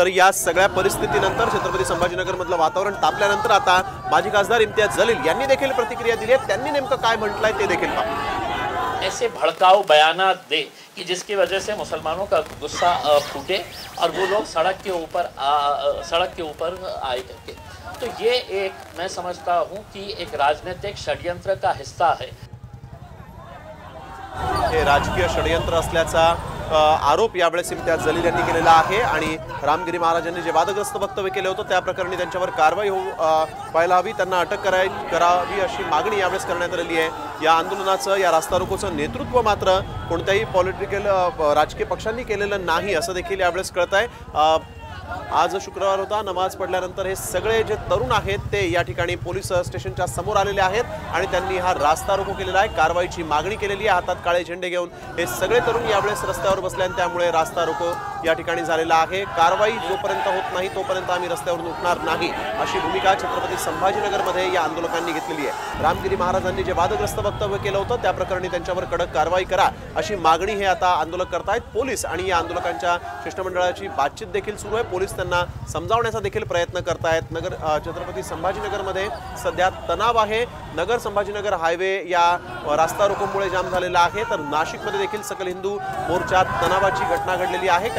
तर या सगळ्या परिस्थितीनंतर छत्रपती संभाजीनगरमधलं वातावरण तापल्यानंतर आता माजी खासदार इम्तियाज जलील यांनी देखील प्रतिक्रिया दिली आहे। त्यांनी नेमकं काय म्हटलंय ते देखील पाहू। ऐसे भड़काऊ बयानात दे कि जिसकी वजह से मुसलमानों का गुस्सा फूटे और वो लोग सड़क के ऊपर आए करके, तो ये एक मैं समझता हूँ कि एक राजनीतिक षड्यंत्र का हिस्सा है। हे राजकीय षड्यंत्र असल्याचा आरोप यावेळेस इम्तियाज जलील यांनी केलेला आहे आणि रामगिरी महाराजांनी जे वादग्रस्त वक्तव्य केले होते त्या प्रकरणी त्यांच्यावर कारवाई व्हायला हवी, त्यांना अटक करावी अशी मागणी यावेळेस करण्यात आलेली आहे। या आंदोलनाचं, या रास्ता रोकोचं नेतृत्व मात्र कोणत्याही पॉलिटिकल राजकीय पक्षांनी केलेलं नाही असं देखील यावेळेस कळत आहे। आज शुक्रवार होता, नमाज पडल्यानंतर हे सगळे जे तरुण आहेत ते या ठिकाणी पोलीस स्टेशनच्या समोर आलेले आहेत आणि त्यांनी हा रास्ता रोको केलेला आहे, कारवाईची मागणी केलेली आहे। हातात काळे झेंडे घेऊन हे सगळे तरुण यावेळेस रस्त्यावर बसले आणि त्यामुळे रास्ता रोको या ठिकाणी झालेला आहे। कारवाई जोपर्यंत होत नाही तोपर्यंत आम्ही रस्त्यावरून उठणार नाही अशी भूमिका छत्रपती संभाजीनगरमध्ये या आंदोलकांनी घेतलेली आहे। रामगिरी महाराजांनी जे वादग्रस्त वक्तव्य केलं होतं त्या प्रकरणी त्यांच्यावर कडक कारवाई करा अशी मागणी हे आता आंदोलक करतायत। पोलीस आणि या आंदोलकांच्या शिष्टमंडळाची बातचीत देखील सुरू आहे, पोलीस त्यांना समजावण्याचा देखील प्रयत्न करतायत। छत्रपती संभाजीनगरमध्ये सध्या तणाव आहे। नगर संभाजीनगर हायवे या रास्ता रोकोमुळे जाम झालेला आहे, तर नाशिकमध्ये देखील सकल हिंदू मोर्चात तणावाची घटना घडलेली आहे।